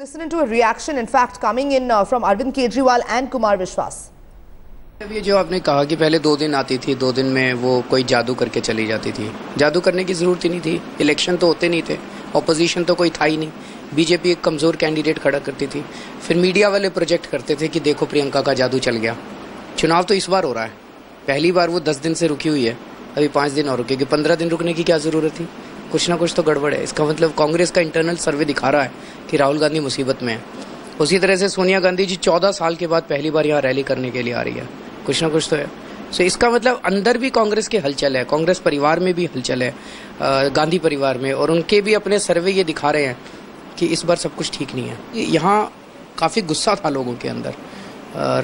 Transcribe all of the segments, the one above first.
Listen to a reaction, in fact, coming in from Arvind Kejriwal and Kumar Vishwas. ये जो आपने कहा कि पहले 2 दिन आती थी, 2 दिन में वो कोई जादू करके चली जाती थी। जादू करने की ज़रूरत ही नहीं थी। इलेक्शन तो होते नहीं थे, ऑपोजिशन तो कोई था ही नहीं। बीजेपी एक कमज़ोर कैंडिडेट खड़ा करती थी, फिर मीडिया वाले प्रोजेक्ट करते थे कि देखो प्रियंका का जादू चल गया। चुनाव तो इस बार हो रहा है, पहली बार वो 10 दिन से रुकी हुई है, अभी 5 दिन और रुकेगी। 15 दिन रुकने की क्या ज़रूरत थी? कुछ ना कुछ तो गड़बड़ है। इसका मतलब कांग्रेस का इंटरनल सर्वे दिखा रहा है कि राहुल गांधी मुसीबत में है। उसी तरह से सोनिया गांधी जी 14 साल के बाद पहली बार यहाँ रैली करने के लिए आ रही है, कुछ ना कुछ तो है। सो इसका मतलब अंदर भी कांग्रेस के हलचल है, कांग्रेस परिवार में भी हलचल है, गांधी परिवार में, और उनके भी अपने सर्वे ये दिखा रहे हैं कि इस बार सब कुछ ठीक नहीं है। यहाँ काफ़ी गुस्सा था लोगों के अंदर,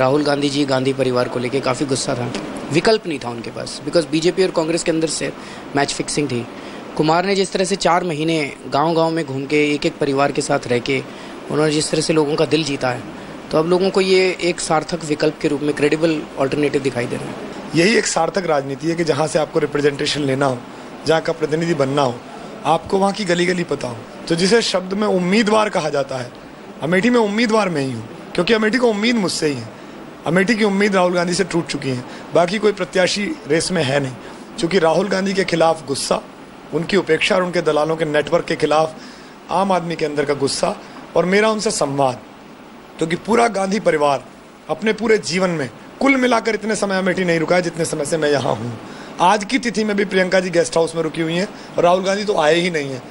राहुल गांधी जी गांधी परिवार को लेके काफ़ी गुस्सा था। विकल्प नहीं था उनके पास, बिकॉज बीजेपी और कांग्रेस के अंदर से मैच फिक्सिंग थी। कुमार ने जिस तरह से 4 महीने गांव-गांव में घूम के एक एक परिवार के साथ रह के उन्होंने जिस तरह से लोगों का दिल जीता है, तो अब लोगों को ये एक सार्थक विकल्प के रूप में क्रेडिबल ऑल्टरनेटिव दिखाई दे रहा है। यही एक सार्थक राजनीति है कि जहाँ से आपको रिप्रेजेंटेशन लेना हो, जहाँ का प्रतिनिधि बनना हो, आपको वहाँ की गली गली पता हो। तो जिसे शब्द में उम्मीदवार कहा जाता है, अमेठी में उम्मीदवार मैं ही हूँ, क्योंकि अमेठी को उम्मीद मुझसे ही है। अमेठी की उम्मीद राहुल गांधी से टूट चुकी है, बाकी कोई प्रत्याशी रेस में है नहीं। क्योंकि राहुल गांधी के खिलाफ गुस्सा, उनकी उपेक्षा और उनके दलालों के नेटवर्क के खिलाफ आम आदमी के अंदर का गुस्सा, और मेरा उनसे संवाद, क्योंकि पूरा गांधी परिवार अपने पूरे जीवन में कुल मिलाकर इतने समय अमेठी नहीं रुका है जितने समय से मैं यहाँ हूँ। आज की तिथि में भी प्रियंका जी गेस्ट हाउस में रुकी हुई हैं और राहुल गांधी तो आए ही नहीं हैं।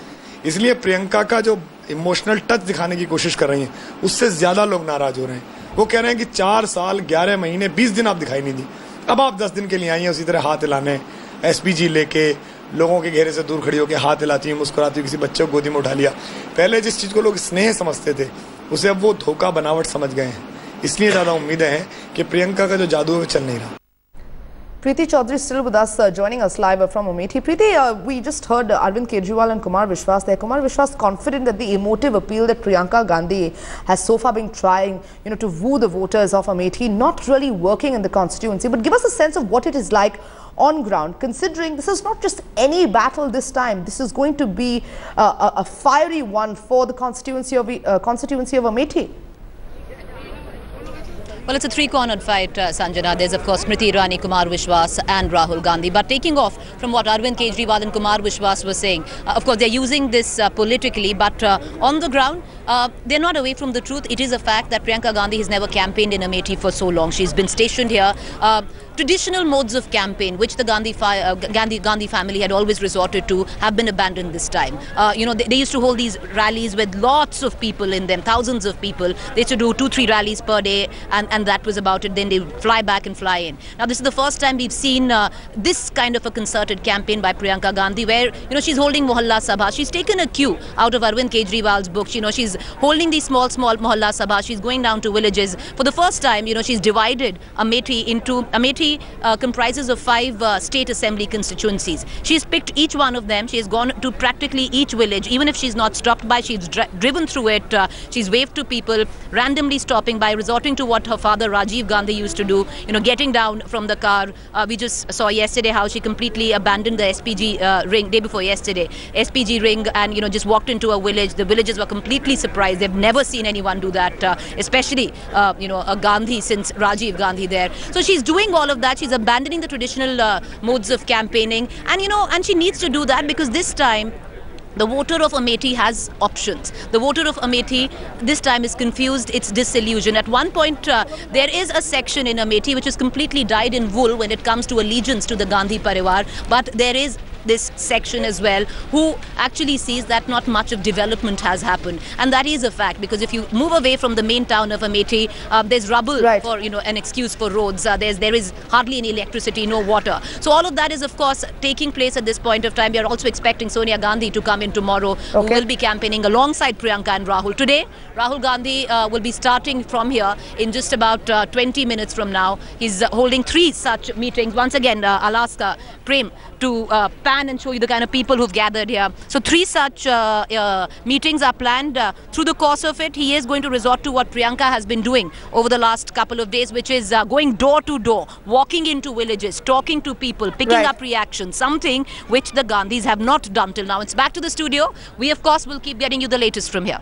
इसलिए प्रियंका का जो इमोशनल टच दिखाने की कोशिश कर रही हैं, उससे ज़्यादा लोग नाराज़ हो रहे हैं। वो कह रहे हैं कि 4 साल 11 महीने 20 दिन आप दिखाई नहीं दी, अब आप 10 दिन के लिए आई हैं उसी तरह हाथ हिलाने, SPG लेके लोगों के घेरे से दूर खड़ी होकर हाथ हिलाती हुई, मुस्कुराती हुई, किसी बच्चे को गोदी में उठा लिया। पहले जिस चीज़ को लोग स्नेह समझते थे, उसे अब वो धोखा बनावट समझ गए हैं। इसलिए ज़्यादा उम्मीदें हैं कि प्रियंका का जो जादू है वो चल नहीं रहा। Preeti Chaudhary still with us, joining us live from Amethi. Preeti, we just heard Arvind Kejriwal and Kumar Vishwas there. Kumar Vishwas confident that the emotive appeal that Priyanka Gandhi has so far been trying, to woo the voters of Amethi, not really working in the constituency. But give us a sense of what it is like on ground, considering this is not just any battle this time. This is going to be a fiery one for the constituency of Amethi. Well, it's a 3-cornered fight, Sanjana. There's, of course, Smriti Irani, Kumar Vishwas and Rahul Gandhi. But taking off from what Arvind Kejriwal and Kumar Vishwas were saying, of course, they're using this politically, but on the ground, they're not away from the truth. It is a fact that Priyanka Gandhi has never campaigned in Amethi for so long. She's been stationed here. Traditional modes of campaign, which the Gandhi family had always resorted to, have been abandoned this time. They used to hold these rallies with lots of people in them, thousands of people. They used to do 2-3 rallies per day, and that was about it. Then they fly back and fly in. Now, this is the first time we've seen this kind of a concerted campaign by Priyanka Gandhi, where she's holding Mohalla Sabha. She's taken a cue out of Arvind Kejriwal's book. She's holding these small Mohalla Sabha. She's going down to villages. For the first time, she's divided Amethi into Amethi comprises of 5 state assembly constituencies. She's picked each one of them. She has gone to practically each village. Even if she's not stopped by, she's driven through it. She's waved to people, randomly stopping by, resorting to what her father Rajiv Gandhi used to do, getting down from the car. We just saw yesterday how she completely abandoned the SPG ring, day before yesterday, SPG ring, and just walked into a village. The villagers were completely surprised. They've never seen anyone do that, especially a Gandhi since Rajiv Gandhi there. So she's doing all of that. She's abandoning the traditional modes of campaigning, and she needs to do that because this time the voter of Amethi has options. The voter of Amethi this time is confused, it's disillusioned. At one point, there is a section in Amethi which is completely dyed in wool when it comes to allegiance to the Gandhi Parivar, but there is this section as well who actually sees that not much of development has happened, and that is a fact, because if you move away from the main town of Amethi, there's rubble for an excuse for roads. There is hardly any electricity, no water. So all of that is of course taking place at this point of time. We are also expecting Sonia Gandhi to come in tomorrow, who will be campaigning alongside Priyanka and Rahul. Today Rahul Gandhi will be starting from here in just about 20 minutes from now. He's holding 3 such meetings. Once again, I'll ask Prem to pan and show you the kind of people who've gathered here. So 3 such meetings are planned. Through the course of it, he is going to resort to what Priyanka has been doing over the last couple of days, which is going door to door, walking into villages, talking to people, picking up reactions, something which the Gandhis have not done till now. It's back to the studio. We, of course, will keep getting you the latest from here.